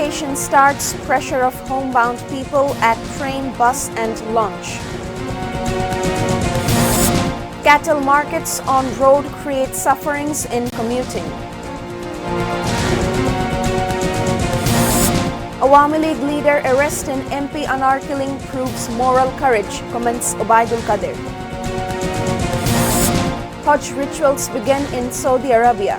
Vacation starts, pressure of homebound people at train, bus and launch. Cattle markets on road create sufferings in commuting. Awami League leader arrest in MP Anar killing proves moral courage, comments Obaidul Qadir. Hajj rituals begin in Saudi Arabia.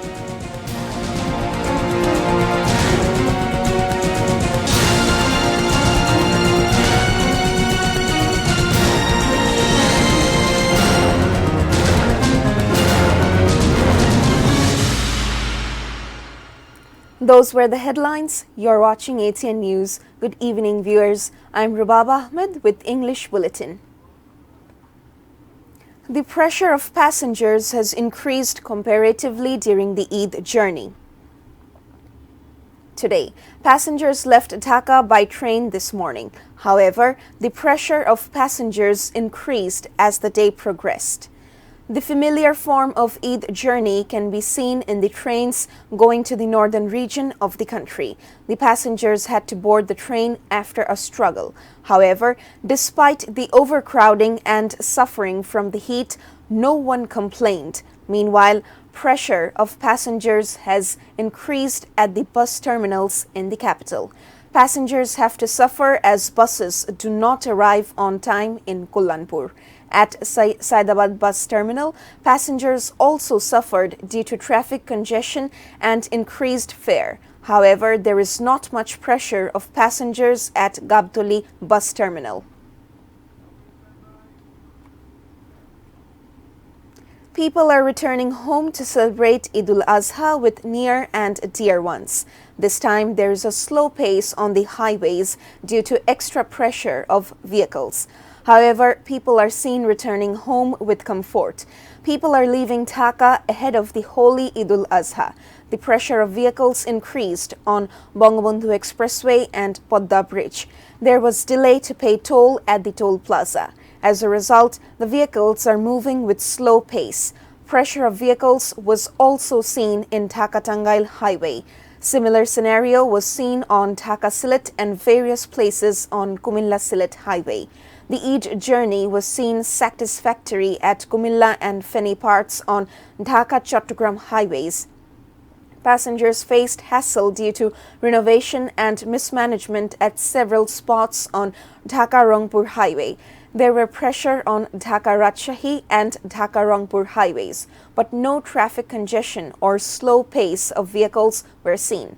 Those were the headlines. You're watching ATN News. Good evening, viewers. I'm Rubab Ahmed with English Bulletin. The pressure of passengers has increased comparatively during the Eid journey. Today, passengers left Dhaka by train this morning. However, the pressure of passengers increased as the day progressed. The familiar form of Eid journey can be seen in the trains going to the northern region of the country. The passengers had to board the train after a struggle. However, despite the overcrowding and suffering from the heat, no one complained. Meanwhile, pressure of passengers has increased at the bus terminals in the capital. Passengers have to suffer as buses do not arrive on time in Kullanpur. At Saidabad bus terminal, passengers also suffered due to traffic congestion and increased fare. However, there is not much pressure of passengers at Gabdoli bus terminal. People are returning home to celebrate Eid al-Azha with near and dear ones. This time, there is a slow pace on the highways due to extra pressure of vehicles. However, people are seen returning home with comfort. People are leaving Dhaka ahead of the holy Eid al-Azha. The pressure of vehicles increased on Bangabandhu Expressway and Podda Bridge. There was delay to pay toll at the toll plaza. As a result, the vehicles are moving with slow pace. Pressure of vehicles was also seen in Dhaka-Tangail Highway. Similar scenario was seen on Dhaka-Sylhet and various places on Kumilla-Sylhet Highway. The Eid journey was seen satisfactory at Kumilla and Feni parts on Dhaka-Chattogram highways. Passengers faced hassle due to renovation and mismanagement at several spots on Dhaka-Rangpur highway. There were pressure on Dhaka-Rajshahi and Dhaka-Rangpur highways, but no traffic congestion or slow pace of vehicles were seen.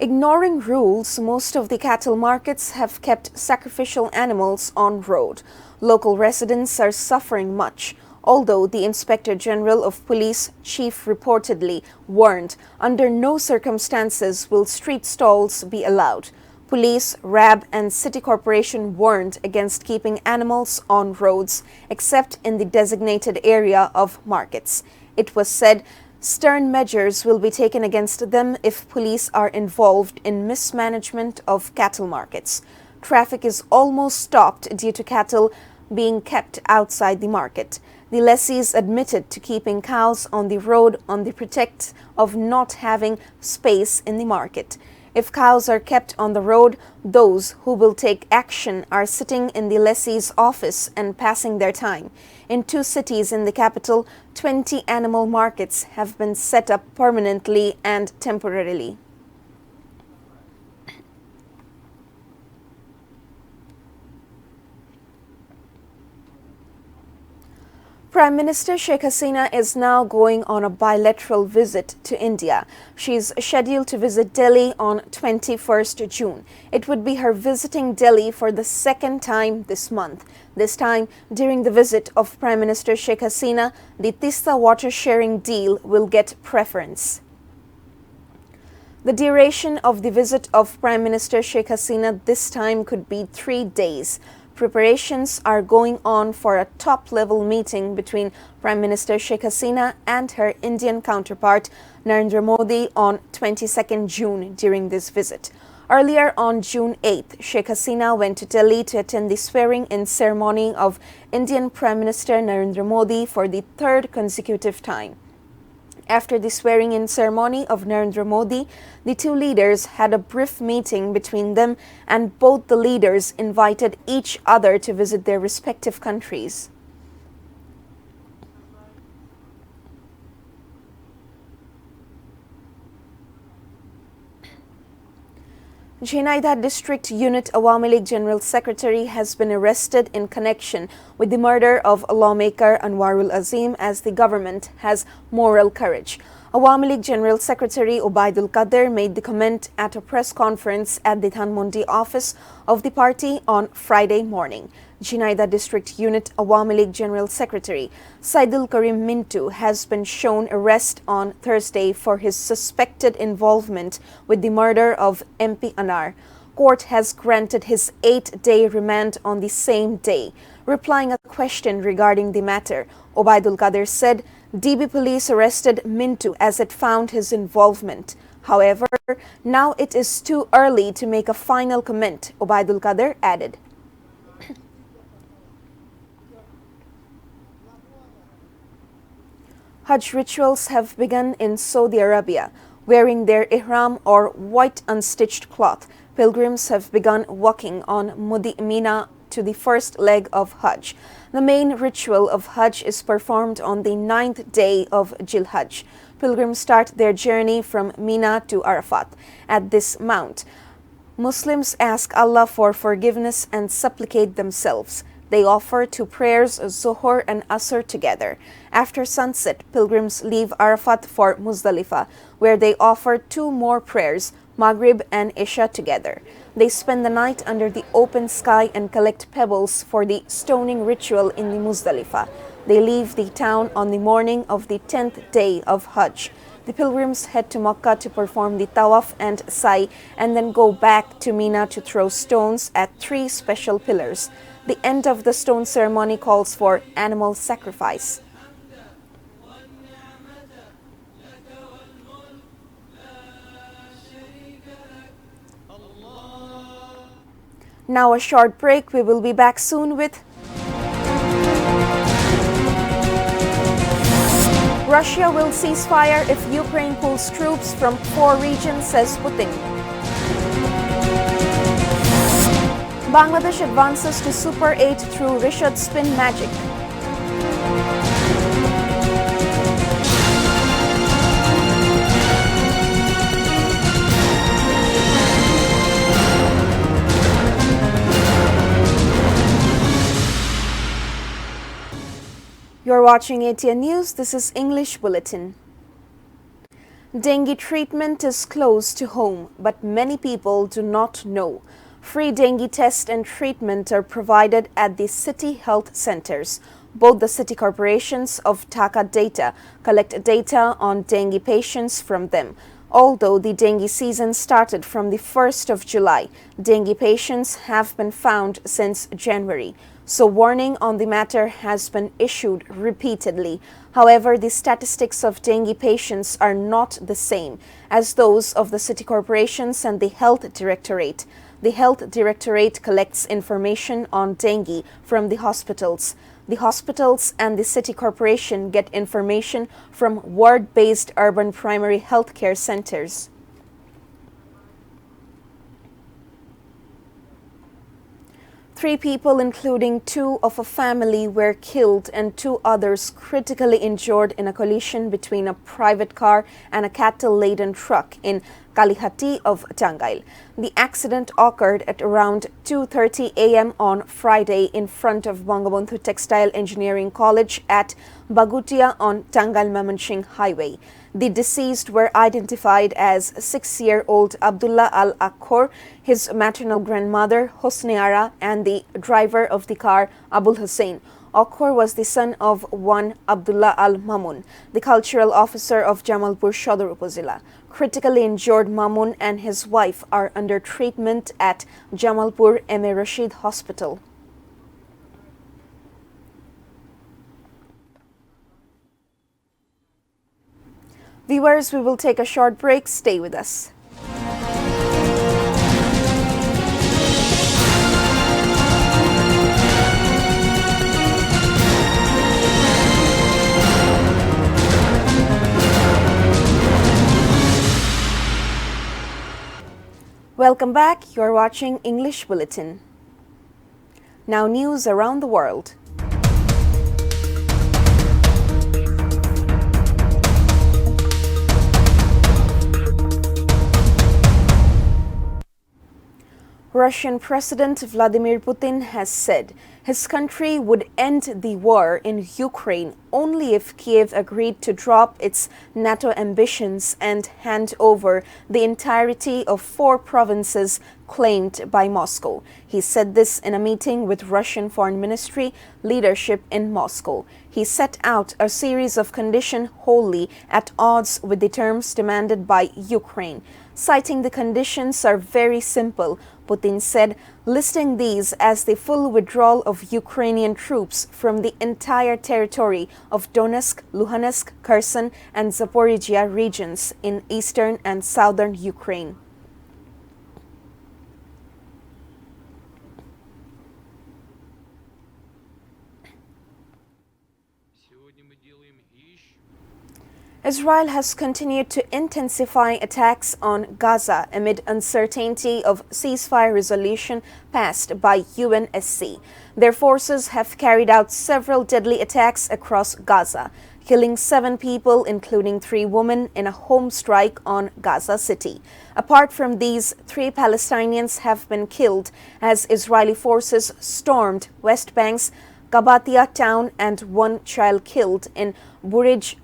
Ignoring rules, most of the cattle markets have kept sacrificial animals on road. Local residents are suffering much, although the Inspector General of Police chief reportedly warned under no circumstances will street stalls be allowed. Police, RAB and City Corporation warned against keeping animals on roads except in the designated area of markets. It was said stern measures will be taken against them if police are involved in mismanagement of cattle markets. Traffic is almost stopped due to cattle being kept outside the market. The lessees admitted to keeping cows on the road on the pretext of not having space in the market. If cows are kept on the road, those who will take action are sitting in the lessee's office and passing their time. In 2 cities in the capital, 20 animal markets have been set up permanently and temporarily. Prime Minister Sheikh Hasina is now going on a bilateral visit to India. She is scheduled to visit Delhi on 21st June. It would be her visiting Delhi for the second time this month. This time, during the visit of Prime Minister Sheikh Hasina, the Tista water sharing deal will get preference. The duration of the visit of Prime Minister Sheikh Hasina this time could be 3 days. Preparations are going on for a top-level meeting between Prime Minister Sheikh Hasina and her Indian counterpart Narendra Modi on 22nd June during this visit. Earlier on June 8th, Sheikh Hasina went to Delhi to attend the swearing-in ceremony of Indian Prime Minister Narendra Modi for the 3rd consecutive time. After the swearing-in ceremony of Narendra Modi, the two leaders had a brief meeting between them, and both the leaders invited each other to visit their respective countries. Jhinai District Unit Awami League General Secretary has been arrested in connection with the murder of lawmaker Anwarul Azim, as the government has moral courage. Awami League General Secretary Obaidul Qadir made the comment at a press conference at the Dhanmondi office of the party on Friday morning. Jhinai District Unit Awami League General Secretary Saidul Karim Mintu has been shown arrest on Thursday for his suspected involvement with the murder of MP Anar. Court has granted his 8-day remand on the same day. Replying a question regarding the matter, Obaidul Qadir said DB police arrested Mintu as it found his involvement. However, now it is too early to make a final comment, Obaidul Qadir added. Hajj rituals have begun in Saudi Arabia. Wearing their ihram or white unstitched cloth, pilgrims have begun walking on Mudi Mina to the first leg of Hajj. The main ritual of Hajj is performed on the 9th day of Jil-Hajj. Pilgrims start their journey from Mina to Arafat. At this mount, Muslims ask Allah for forgiveness and supplicate themselves. They offer two prayers, Zuhur and Asr, together. After sunset, pilgrims leave Arafat for Muzdalifah, where they offer two more prayers, Maghrib and Isha, together. They spend the night under the open sky and collect pebbles for the stoning ritual in the Muzdalifah. They leave the town on the morning of the 10th day of Hajj. The pilgrims head to Makkah to perform the Tawaf and Sa'i, and then go back to Mina to throw stones at 3 special pillars. The end of the stone ceremony calls for animal sacrifice. Now a short break. We will be back soon with Russia will cease fire if Ukraine pulls troops from 4 regions, says Putin. Bangladesh advances to Super 8 through Rishad spin magic. You're watching ATN News. This is English Bulletin. Dengue treatment is close to home, but many people do not know. Free dengue test and treatment are provided at the city health centers. Both the city corporations of Dhaka Data collect data on dengue patients from them. Although the dengue season started from the 1st of July, dengue patients have been found since January. So warning on the matter has been issued repeatedly. However, the statistics of dengue patients are not the same as those of the city corporations and the health directorate. The health directorate collects information on dengue from the hospitals. The hospitals and the city corporation get information from ward-based urban primary health care centers. Three people, including 2 of a family, were killed and 2 others critically injured in a collision between a private car and a cattle-laden truck in Kalihati of Tangail. The accident occurred at around 2:30 a.m. on Friday in front of Bangabandhu Textile Engineering College at Bagutia on Tangail-Mamanshing Highway. The deceased were identified as 6-year-old Abdullah Al-Akhor, his maternal grandmother Hosneara, and the driver of the car, Abul Hussein. Akhor was the son of one Abdullah Al-Mamun, the cultural officer of Jamalpur Shodor Upazila. Critically injured Mamun and his wife are under treatment at Jamalpur M.A. Rashid Hospital. Viewers, we will take a short break. Stay with us. Welcome back. You're watching English Bulletin. Now news around the world. Russian President Vladimir Putin has said his country would end the war in Ukraine only if Kiev agreed to drop its NATO ambitions and hand over the entirety of 4 provinces claimed by Moscow. He said this in a meeting with Russian Foreign Ministry leadership in Moscow. He set out a series of conditions wholly at odds with the terms demanded by Ukraine. Citing the conditions are very simple, Putin said, listing these as the full withdrawal of Ukrainian troops from the entire territory of Donetsk, Luhansk, Kherson, and Zaporizhia regions in eastern and southern Ukraine. Israel has continued to intensify attacks on Gaza amid uncertainty of ceasefire resolution passed by UNSC. Their forces have carried out several deadly attacks across Gaza, killing 7 people, including 3 women, in a home strike on Gaza City. Apart from these, 3 Palestinians have been killed as Israeli forces stormed West Bank's Gabatia town and 1 child killed in Burij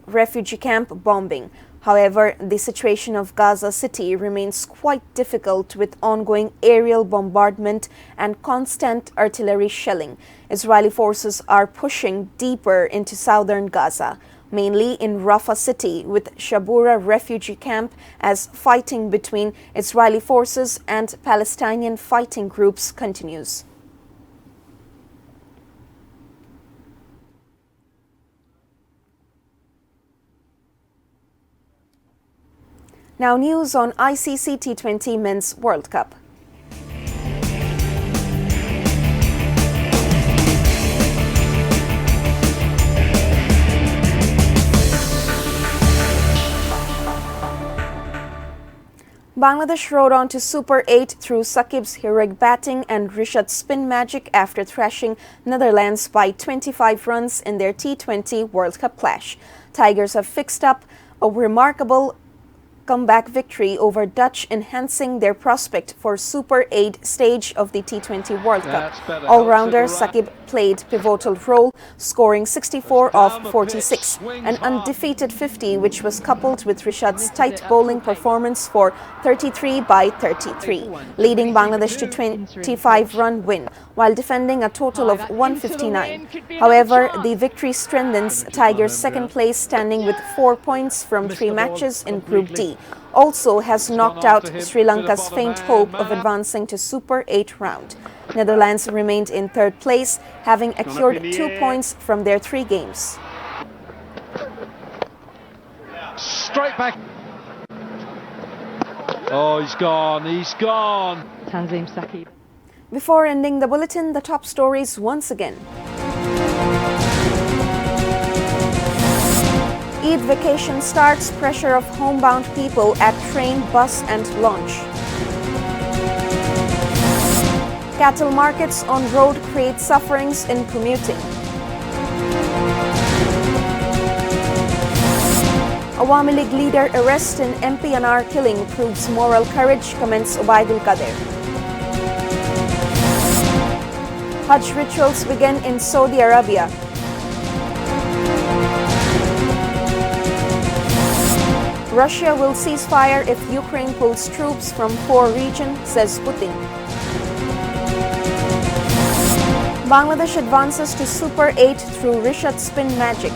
refugee camp bombing. However, the situation of Gaza City remains quite difficult with ongoing aerial bombardment and constant artillery shelling. Israeli forces are pushing deeper into southern Gaza, mainly in Rafah City, with Shabura refugee camp, as fighting between Israeli forces and Palestinian fighting groups continues. Now news on ICC T20 Men's World Cup. Bangladesh rode on to Super 8 through Sakib's heroic batting and Rishad's spin magic after thrashing Netherlands by 25 runs in their T20 World Cup clash. Tigers have fixed up a remarkable comeback victory over Dutch, enhancing their prospect for Super 8 stage of the T20 World Cup. All-rounder Sakib played pivotal role, scoring 64 of 46, an undefeated 50, which was coupled with Rishad's tight bowling performance for 33 by 33, leading Bangladesh to 25-run win, while defending a total of 159. However, the victory strengthens Tigers' second place standing with 4 points from 3 matches in Group D. Also has knocked out Sri Lanka's faint hope of advancing to Super 8 round. Netherlands remained in 3rd place, having accrued 2 points from their 3 games. Straight back. Oh, he's gone, he's gone. Tanzim Sakib. Before ending the bulletin, the top stories once again. Eid vacation starts, pressure of homebound people at train, bus and launch. Cattle markets on road create sufferings in commuting. Awami League leader arrest in MP&R killing proves moral courage, comments Ubaidul Qadir. Hajj rituals begin in Saudi Arabia. Russia will cease fire if Ukraine pulls troops from 4 region, says Putin. Bangladesh advances to Super 8 through Rishad spin magic.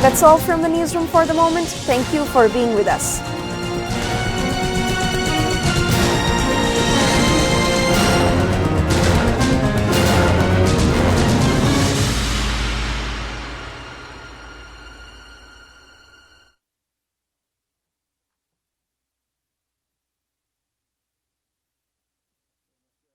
That's all from the newsroom for the moment. Thank you for being with us.